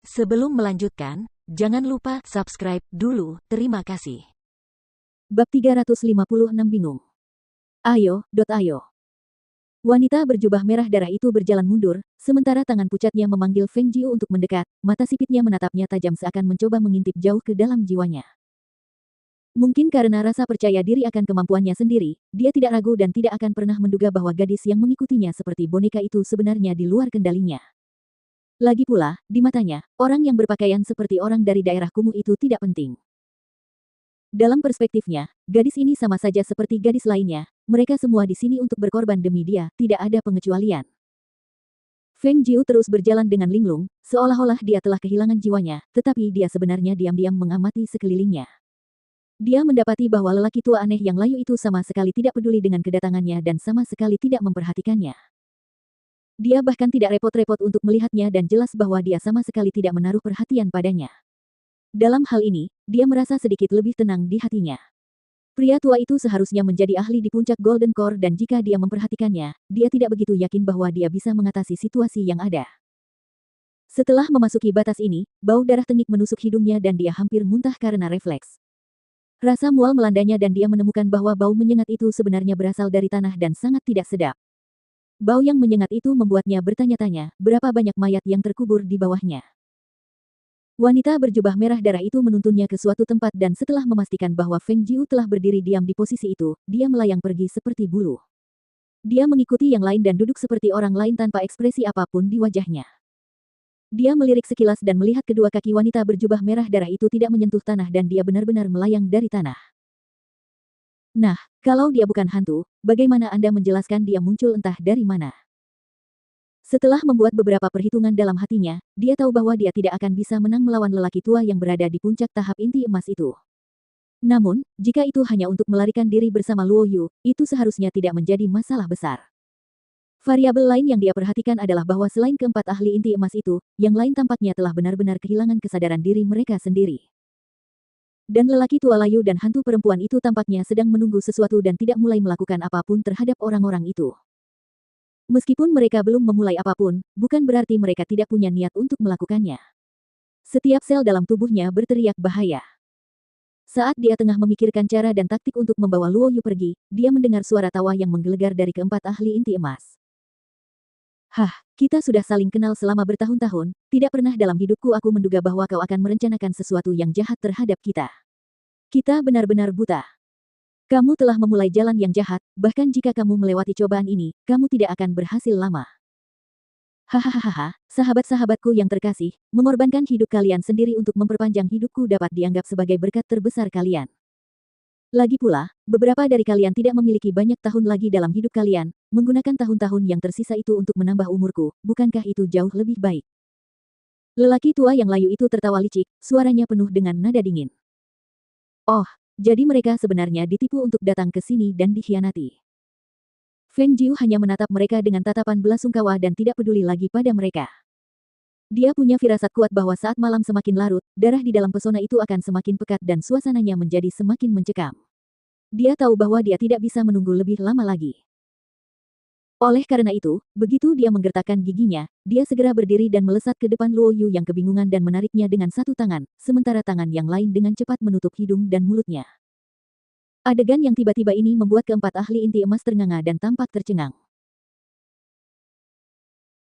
Sebelum melanjutkan, jangan lupa subscribe dulu, terima kasih. Bab 356 bingung. Ayo. Wanita berjubah merah darah itu berjalan mundur, sementara tangan pucatnya memanggil Feng Jiu untuk mendekat, mata sipitnya menatapnya tajam seakan mencoba mengintip jauh ke dalam jiwanya. Mungkin karena rasa percaya diri akan kemampuannya sendiri, dia tidak ragu dan tidak akan pernah menduga bahwa gadis yang mengikutinya seperti boneka itu sebenarnya di luar kendalinya. Lagi pula, di matanya, orang yang berpakaian seperti orang dari daerah kumuh itu tidak penting. Dalam perspektifnya, gadis ini sama saja seperti gadis lainnya, mereka semua di sini untuk berkorban demi dia, tidak ada pengecualian. Feng Jiu terus berjalan dengan linglung, seolah-olah dia telah kehilangan jiwanya, tetapi dia sebenarnya diam-diam mengamati sekelilingnya. Dia mendapati bahwa lelaki tua aneh yang layu itu sama sekali tidak peduli dengan kedatangannya dan sama sekali tidak memperhatikannya. Dia bahkan tidak repot-repot untuk melihatnya dan jelas bahwa dia sama sekali tidak menaruh perhatian padanya. Dalam hal ini, dia merasa sedikit lebih tenang di hatinya. Pria tua itu seharusnya menjadi ahli di puncak Golden Core dan jika dia memperhatikannya, dia tidak begitu yakin bahwa dia bisa mengatasi situasi yang ada. Setelah memasuki batas ini, bau darah tengik menusuk hidungnya dan dia hampir muntah karena refleks. Rasa mual melandanya dan dia menemukan bahwa bau menyengat itu sebenarnya berasal dari tanah dan sangat tidak sedap. Bau yang menyengat itu membuatnya bertanya-tanya, berapa banyak mayat yang terkubur di bawahnya. Wanita berjubah merah darah itu menuntunnya ke suatu tempat dan setelah memastikan bahwa Feng Jiu telah berdiri diam di posisi itu, dia melayang pergi seperti bulu. Dia mengikuti yang lain dan duduk seperti orang lain tanpa ekspresi apapun di wajahnya. Dia melirik sekilas dan melihat kedua kaki wanita berjubah merah darah itu tidak menyentuh tanah dan dia benar-benar melayang dari tanah. Nah, kalau dia bukan hantu, bagaimana Anda menjelaskan dia muncul entah dari mana? Setelah membuat beberapa perhitungan dalam hatinya, dia tahu bahwa dia tidak akan bisa menang melawan lelaki tua yang berada di puncak tahap inti emas itu. Namun, jika itu hanya untuk melarikan diri bersama Luo Yu, itu seharusnya tidak menjadi masalah besar. Variabel lain yang dia perhatikan adalah bahwa selain keempat ahli inti emas itu, yang lain tampaknya telah benar-benar kehilangan kesadaran diri mereka sendiri. Dan lelaki tua layu dan hantu perempuan itu tampaknya sedang menunggu sesuatu dan tidak mulai melakukan apapun terhadap orang-orang itu. Meskipun mereka belum memulai apapun, bukan berarti mereka tidak punya niat untuk melakukannya. Setiap sel dalam tubuhnya berteriak bahaya. Saat dia tengah memikirkan cara dan taktik untuk membawa Luo Yu pergi, dia mendengar suara tawa yang menggelegar dari keempat ahli inti emas. Hah, kita sudah saling kenal selama bertahun-tahun, tidak pernah dalam hidupku aku menduga bahwa kau akan merencanakan sesuatu yang jahat terhadap kita. Kita benar-benar buta. Kamu telah memulai jalan yang jahat, bahkan jika kamu melewati cobaan ini, kamu tidak akan berhasil lama. Hahaha, sahabat-sahabatku yang terkasih, mengorbankan hidup kalian sendiri untuk memperpanjang hidupku dapat dianggap sebagai berkat terbesar kalian. Lagi pula, beberapa dari kalian tidak memiliki banyak tahun lagi dalam hidup kalian, menggunakan tahun-tahun yang tersisa itu untuk menambah umurku, bukankah itu jauh lebih baik? Lelaki tua yang layu itu tertawa licik, suaranya penuh dengan nada dingin. Oh, jadi mereka sebenarnya ditipu untuk datang ke sini dan dikhianati. Feng Jiu hanya menatap mereka dengan tatapan belasungkawa dan tidak peduli lagi pada mereka. Dia punya firasat kuat bahwa saat malam semakin larut, darah di dalam pesona itu akan semakin pekat dan suasananya menjadi semakin mencekam. Dia tahu bahwa dia tidak bisa menunggu lebih lama lagi. Oleh karena itu, begitu dia menggertakkan giginya, dia segera berdiri dan melesat ke depan Luo Yu yang kebingungan dan menariknya dengan satu tangan, sementara tangan yang lain dengan cepat menutup hidung dan mulutnya. Adegan yang tiba-tiba ini membuat keempat ahli inti emas ternganga dan tampak tercengang.